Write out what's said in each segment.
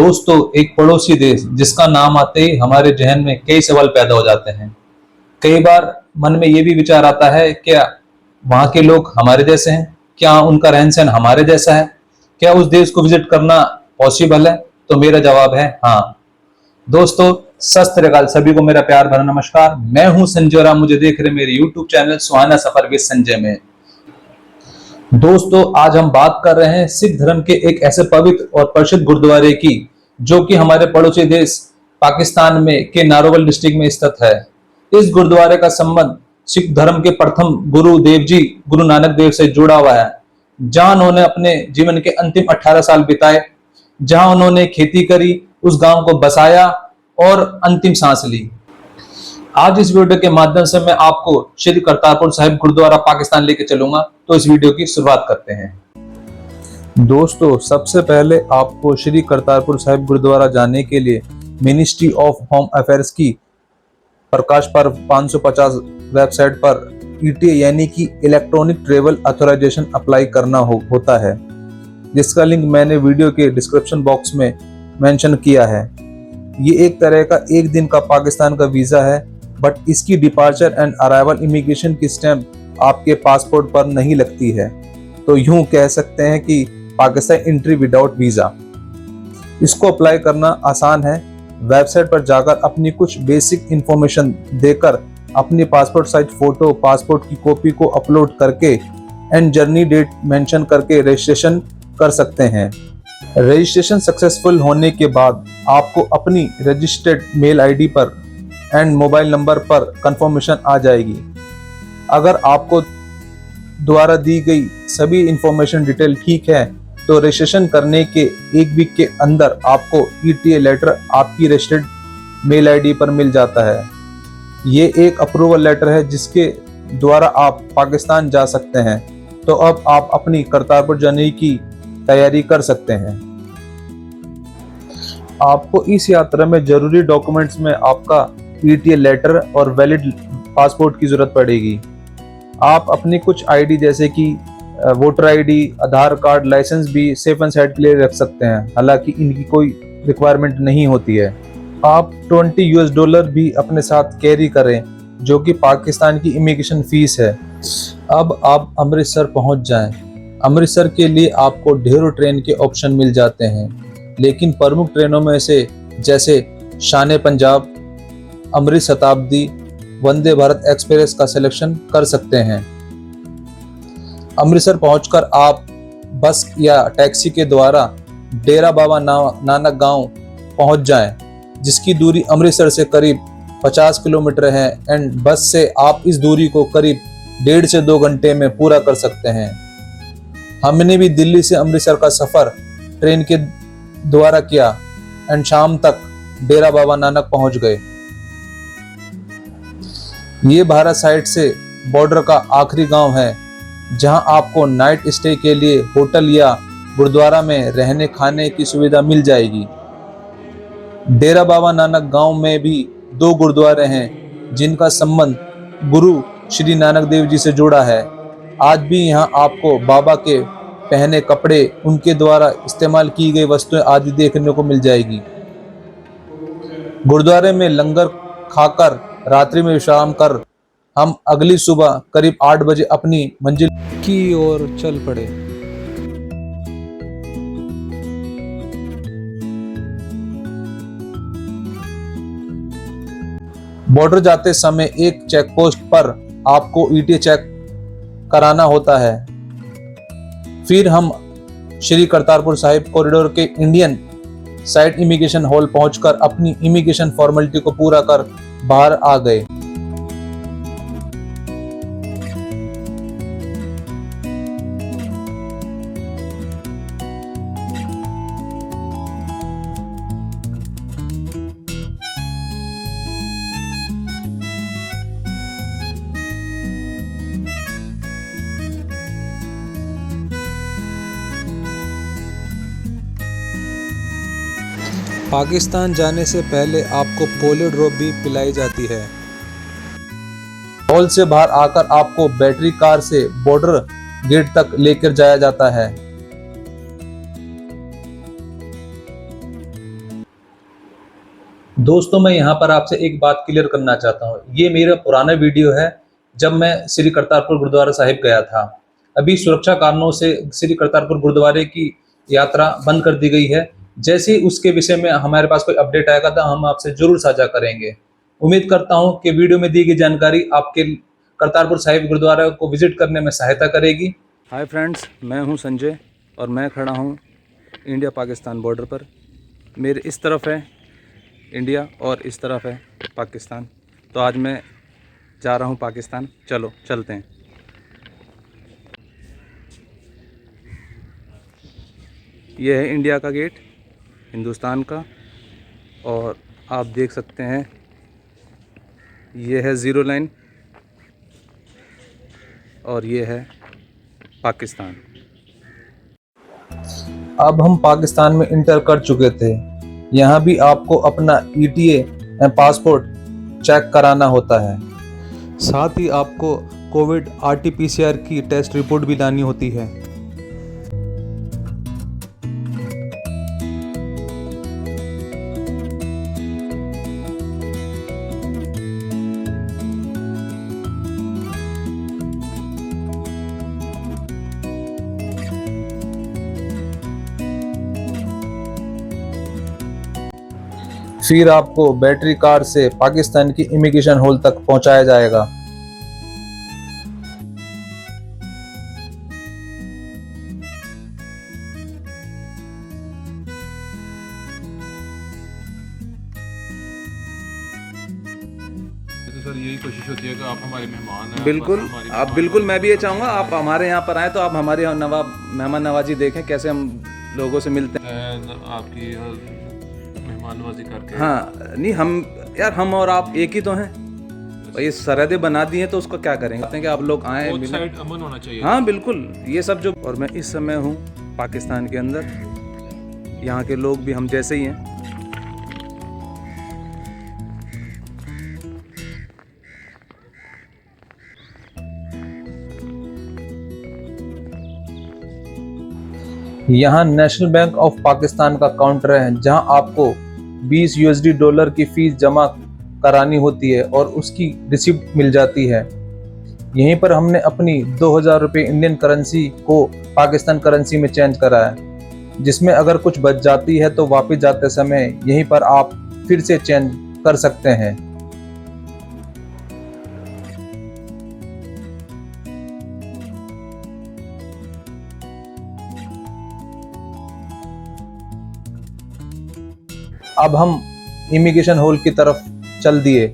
दोस्तों, एक पड़ोसी देश जिसका नाम आते ही हमारे जहन में कई सवाल पैदा हो जाते हैं। कई बार मन में ये भी विचार आता है, क्या वहाँ के लोग हमारे जैसे हैं? क्या उनका रहन सहन हमारे जैसा है? क्या उस देश को विजिट करना पॉसिबल है? तो मेरा जवाब है हाँ। दोस्तों, सत श्री अकाल, सभी को मेरा प्यार भरा नमस्कार। मैं हूं संजय और आप मुझे देख रहे मेरे YouTube channel Suhana suffer with Sanjay में। दोस्तों, आज हम बात कर रहे हैं सिख धर्म के एक ऐसे पवित्र और प्रसिद्ध गुरुद्वारे की, जो कि हमारे पड़ोसी देश पाकिस्तान में के नारोवल डिस्ट्रिक्ट में स्थित है। इस गुरुद्वारे का संबंध सिख धर्म के प्रथम गुरु देव जी गुरु नानक देव से जुड़ा हुआ है, जहां उन्होंने अपने जीवन के अंतिम 18 साल बिताए, जहां उन्होंने खेती करी, उस गांव को बसाया और अंतिम सांस ली। आज इस वीडियो के माध्यम से मैं आपको श्री करतारपुर साहिब गुरुद्वारा पाकिस्तान लेके चलूंगा। तो इस वीडियो की शुरुआत करते हैं। दोस्तों, सबसे पहले आपको श्री करतारपुर साहिब गुरुद्वारा जाने के लिए मिनिस्ट्री ऑफ होम अफेयर्स की प्रकाश पर्व 550 वेबसाइट पर ईटीए यानी कि इलेक्ट्रॉनिक ट्रेवल ऑथराइजेशन अप्लाई करना होता है, जिसका लिंक मैंने वीडियो के डिस्क्रिप्शन बॉक्स में मेंशन किया है। ये एक तरह का एक दिन का पाकिस्तान का वीजा है, बट इसकी डिपार्चर एंड अराइवल इमिग्रेशन की स्टैंप आपके पासपोर्ट पर नहीं लगती है। तो यूं कह सकते हैं कि पाकिस्तान एंट्री विदाउट वीजा। इसको अप्लाई करना आसान है। वेबसाइट पर जाकर अपनी कुछ बेसिक इंफॉर्मेशन देकर अपनी पासपोर्ट साइज फोटो, पासपोर्ट की कॉपी को अपलोड करके एंड जर्नी डेट मेंशन करके रजिस्ट्रेशन कर सकते हैं। रजिस्ट्रेशन सक्सेसफुल होने के बाद आपको अपनी रजिस्टर्ड मेल आईडी पर एंड मोबाइल नंबर पर कंफर्मेशन आ जाएगी। अगर आपको द्वारा दी गई सभी इंफॉर्मेशन डिटेल ठीक है, तो रजिस्ट्रेशन करने के एक वीक के अंदर आपको ईटीए लेटर आपकी रजिस्टर्ड मेल आईडी पर मिल जाता है। ये एक अप्रूवल लेटर है जिसके द्वारा आप पाकिस्तान जा सकते हैं। तो अब आप अपनी करतारपुर जाने की तैयारी कर सकते हैं। आपको इस यात्रा में जरूरी डॉक्यूमेंट्स में आपका ईटीए लेटर और वैलिड पासपोर्ट की जरूरत पड़ेगी। आप अपनी कुछ आईडी जैसे कि वोटर आईडी, आधार कार्ड, लाइसेंस भी सेफ एंड साइड के लिए रख सकते हैं, हालांकि इनकी कोई रिक्वायरमेंट नहीं होती है। आप $20 भी अपने साथ कैरी करें, जो कि पाकिस्तान की इमिग्रेशन फीस है। अब आप अमृतसर पहुंच जाएं। अमृतसर के लिए आपको ढेरों ट्रेन के ऑप्शन मिल जाते हैं, लेकिन प्रमुख ट्रेनों में से जैसे शान पंजाब, अमृत शताब्दी, वंदे भारत एक्सप्रेस का सिलेक्शन कर सकते हैं। अमृतसर पहुंचकर आप बस या टैक्सी के द्वारा डेरा बाबा नानक गांव पहुंच जाएं, जिसकी दूरी अमृतसर से करीब 50 किलोमीटर है एंड बस से आप इस दूरी को करीब 1.5 से 2 घंटे में पूरा कर सकते हैं। हमने भी दिल्ली से अमृतसर का सफर ट्रेन के द्वारा किया एंड शाम तक डेरा बाबा नानक पहुंच गए। ये भारत साइड से बॉर्डर का आखिरी गांव है, जहां आपको नाइट स्टे के लिए होटल या गुरुद्वारा में रहने खाने की सुविधा मिल जाएगी। डेरा बाबा नानक गांव में भी 2 गुरुद्वारे हैं, जिनका संबंध गुरु श्री नानक देव जी से जुड़ा है। आज भी यहां आपको बाबा के पहने कपड़े, उनके द्वारा इस्तेमाल की गई वस्तुएं आदि देखने को मिल जाएगी। गुरुद्वारे में लंगर खाकर रात्रि में विश्राम कर हम अगली सुबह करीब 8 बजे अपनी मंजिल की ओर चल पड़े। बॉर्डर जाते समय एक चेक पोस्ट पर आपको ईटीए चेक कराना होता है। फिर हम श्री करतारपुर साहिब कॉरिडोर के इंडियन साइड इमिग्रेशन हॉल पहुंचकर अपनी इमिग्रेशन फॉर्मेलिटी को पूरा कर बाहर आ गए। पाकिस्तान जाने से पहले आपको पोलियो ड्रॉप भी पिलाई जाती है। हॉल से बाहर आकर आपको बैटरी कार से बॉर्डर गेट तक लेकर जाया जाता है। दोस्तों, मैं यहाँ पर आपसे एक बात क्लियर करना चाहता हूँ। ये मेरा पुराना वीडियो है जब मैं श्री करतारपुर गुरुद्वारा साहिब गया था। अभी सुरक्षा कारणों से श्री करतारपुर गुरुद्वारे की यात्रा बंद कर दी गई है। जैसे ही उसके विषय में हमारे पास कोई अपडेट आएगा तो हम आपसे ज़रूर साझा करेंगे। उम्मीद करता हूँ कि वीडियो में दी गई जानकारी आपके करतारपुर साहिब गुरुद्वारा को विजिट करने में सहायता करेगी। हाय फ्रेंड्स, मैं हूं संजय और मैं खड़ा हूं इंडिया पाकिस्तान बॉर्डर पर। मेरे इस तरफ है इंडिया और इस तरफ है पाकिस्तान। तो आज मैं जा रहा हूं पाकिस्तान। चलो चलते हैं। यह है इंडिया का गेट, हिंदुस्तान का, और आप देख सकते हैं यह है ज़ीरो लाइन और ये है पाकिस्तान। अब हम पाकिस्तान में इंटर कर चुके थे। यहाँ भी आपको अपना ETA पासपोर्ट चेक कराना होता है। साथ ही आपको कोविड RT-PCR की टेस्ट रिपोर्ट भी लानी होती है। फिर आपको बैटरी कार से पाकिस्तान की इमिग्रेशन हॉल तक पहुंचाया जाएगा। तो सर यही कोशिश होती है कि आप हमारे मेहमान हैं। बिल्कुल, आप बिल्कुल, मैं भी ये चाहूँगा आप हमारे यहाँ पर आएँ तो आप हमारे यहाँ मेहमान नवाजी देखें, कैसे हम लोगों से मिलते हैं। आपकी मेहमान नवाजी करके। हाँ, नहीं हम यार, हम और आप एक ही तो हैं। ये सरहदें बना दी हैं तो उसको क्या करेंगे। कहते हैं कि आप लोग आएँ, साइड अमन होना चाहिए। हाँ बिल्कुल, ये सब जो। और मैं इस समय हूँ पाकिस्तान के अंदर। यहाँ के लोग भी हम जैसे ही हैं। यहाँ नेशनल बैंक ऑफ पाकिस्तान का काउंटर है जहाँ आपको $20 की फीस जमा करानी होती है और उसकी रिसिप्ट मिल जाती है। यहीं पर हमने अपनी 2000 रुपये इंडियन करेंसी को पाकिस्तान करेंसी में चेंज करा है, जिसमें अगर कुछ बच जाती है तो वापस जाते समय यहीं पर आप फिर से चेंज कर सकते हैं। अब हम इमिग्रेशन हॉल की तरफ चल दिए।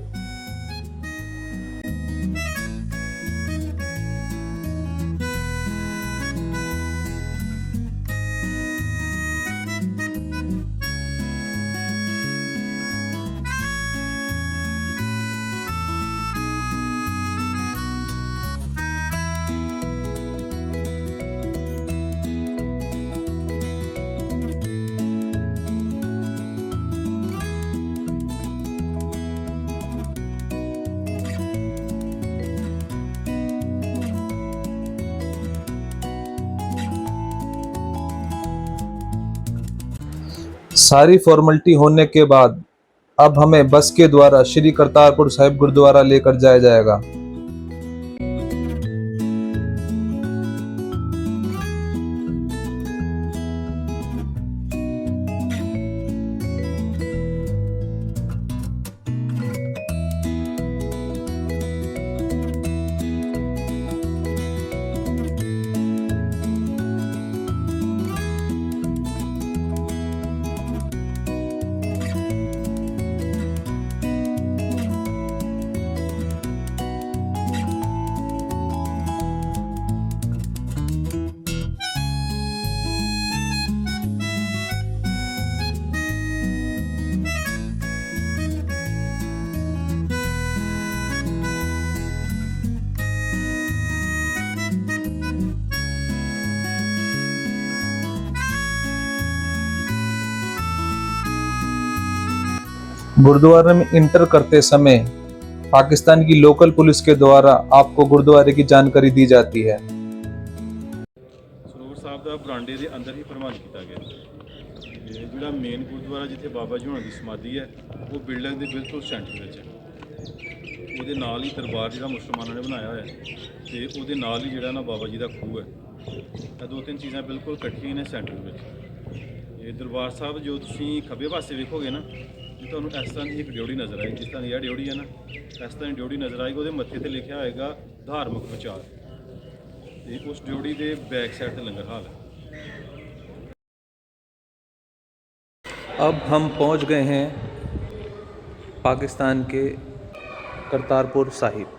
सारी फॉर्मेलिटी होने के बाद अब हमें बस के द्वारा श्री करतारपुर साहिब गुरुद्वारा लेकर जाया जाएगा। गुरुद्वारे में इंटर करते समय पाकिस्तान की लोकल पुलिस के द्वारा आपको गुरुद्वारे की जानकारी दी जाती है। ਸਰੂਰ ਸਾਹਿਬ ਦਾ ਬਰਾਂਡੇ ਦੇ ਅੰਦਰ ਹੀ ਪ੍ਰਬੰਧ ਕੀਤਾ ਗਿਆ। ਤੇ ਜਿਹੜਾ ਮੇਨ ਗੁਰਦੁਆਰਾ ਜਿੱਥੇ ਬਾਬਾ ਜੀ ਹੋਣਾ ਦੀ ਸਮਾਧੀ ਹੈ ਉਹ ਬਿਲਡਿੰਗ ਦੇ ਬਿਲਕੁਲ ਸੈਂਟਰ ਵਿੱਚ ਹੈ। ਉਹਦੇ ਨਾਲ ਹੀ ਦਰਬਾਰ ਜਿਹੜਾ ਮੁਸਲਮਾਨਾਂ ਨੇ ਬਣਾਇਆ ਹੋਇਆ ਹੈ ਤੇ ਉਹਦੇ ਨਾਲ ਹੀ ਜਿਹੜਾ ਨਾ ਬਾਬਾ ਜੀ ਦਾ ਖੂਹ ਹੈ। ਇਹ ਦੋ ਤਿੰਨ ਚੀਜ਼ਾਂ ਬਿਲਕੁਲ ਇਕੱਠੀਆਂ ਨੇ ਸੈਂਟਰ ਵਿੱਚ। ਇਹ ਦਰਬਾਰ ਸਾਹਿਬ ਜੋ ਤੁਸੀਂ ਖੱਬੇ ਪਾਸੇ ਵੇਖੋਗੇ ਨਾ ਜੇ ਤੁਹਾਨੂੰ ਇਸ ਤਰ੍ਹਾਂ ਦੀ ਇੱਕ ਡਿਓੜੀ ਨਜ਼ਰ ਆਏਗੀ, ਜਿਸ ਤਰ੍ਹਾਂ ਦੀ ਇਹ ਡਿਓੜੀ ਹੈ ਨਾ ਇਸ ਤਰ੍ਹਾਂ ਦੀ ਡਿਓੜੀ ਨਜ਼ਰ ਆਏਗੀ। ਉਹਦੇ ਮੱਥੇ ਤੇ ਲਿਖਿਆ ਹੋਏਗਾ ਧਾਰਮਿਕ ਵਿਚਾਰ ਤੇ ਉਸ ਡਿਓੜੀ ਦੇ ਬੈਕ ਸਾਈਡ ਤੇ ਲੰਗਰ ਹਾਲ है। अब हम पहुंच गए हैं पाकिस्तान के करतारपुर साहिब।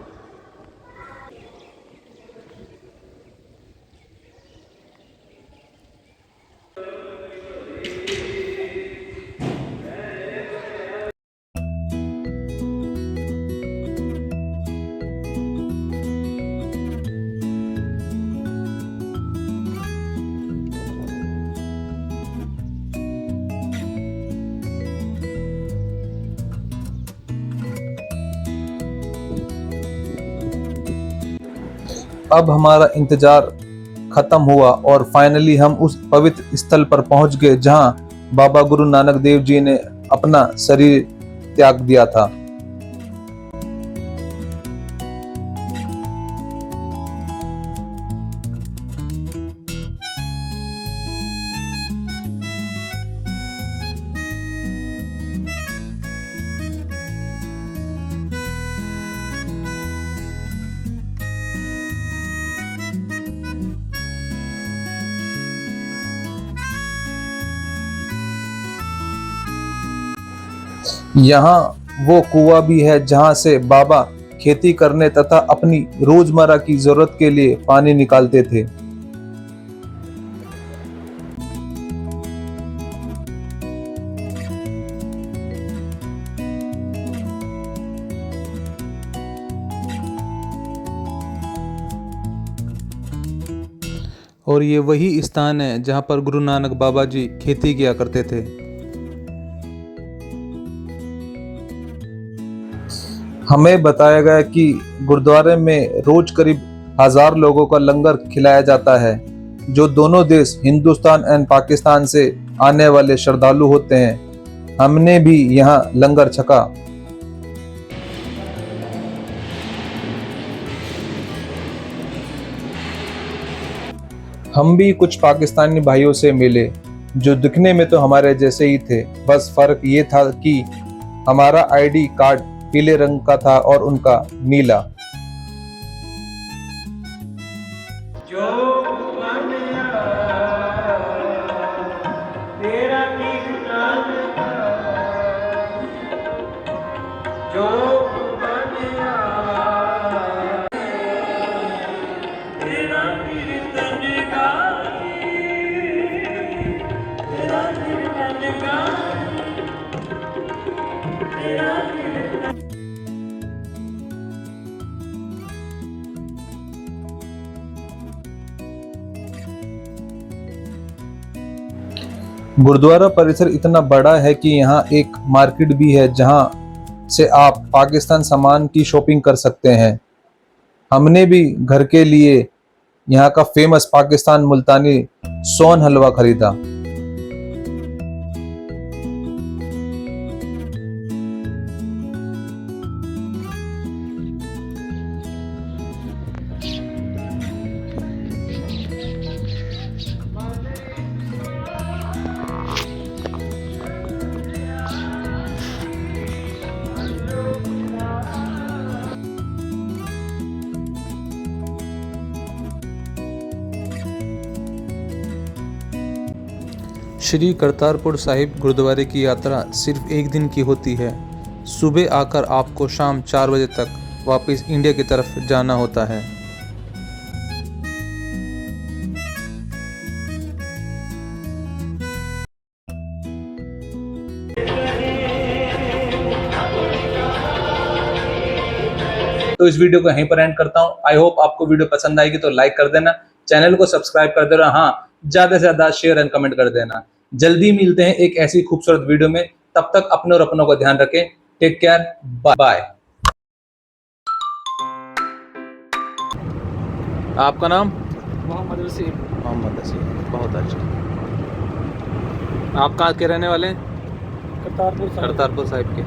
अब हमारा इंतजार खत्म हुआ और फाइनली हम उस पवित्र स्थल पर पहुंच गए जहां बाबा गुरु नानक देव जी ने अपना शरीर त्याग दिया था। यहाँ वो कुआं भी है जहाँ से बाबा खेती करने तथा अपनी रोजमर्रा की जरूरत के लिए पानी निकालते थे। और ये वही स्थान है जहाँ पर गुरु नानक बाबा जी खेती किया करते थे। हमें बताया गया कि गुरुद्वारे में रोज करीब 1000 लोगों का लंगर खिलाया जाता है जो दोनों देश हिंदुस्तान एंड पाकिस्तान से आने वाले श्रद्धालु होते हैं। हमने भी यहाँ लंगर छका। हम भी कुछ पाकिस्तानी भाइयों से मिले जो दिखने में तो हमारे जैसे ही थे, बस फर्क ये था कि हमारा आईडी कार्ड पीले रंग का था और उनका नीला। गुरुद्वारा परिसर इतना बड़ा है कि यहाँ एक मार्केट भी है जहाँ से आप पाकिस्तान सामान की शॉपिंग कर सकते हैं। हमने भी घर के लिए यहाँ का फेमस पाकिस्तान मुल्तानी सोन हलवा खरीदा। श्री करतारपुर साहिब गुरुद्वारे की यात्रा सिर्फ एक दिन की होती है। सुबह आकर आपको शाम 4 बजे तक वापस इंडिया की तरफ जाना होता है। तो इस वीडियो को यहीं पर एंड करता हूं। आई होप आपको वीडियो पसंद आएगी तो लाइक कर देना, चैनल को सब्सक्राइब कर देना, हाँ ज्यादा से ज्यादा शेयर एंड कमेंट कर देना। जल्दी मिलते हैं एक ऐसी खूबसूरत वीडियो में, तब तक अपने और अपनों का ध्यान रखें। Take care, bye. आपका नाम? मोहम्मद वसीम। मोहम्मद वसीम, बहुत अच्छा। आप कहाँ के रहने वाले हैं? करतारपुर साहिब। करतारपुर साहिब के।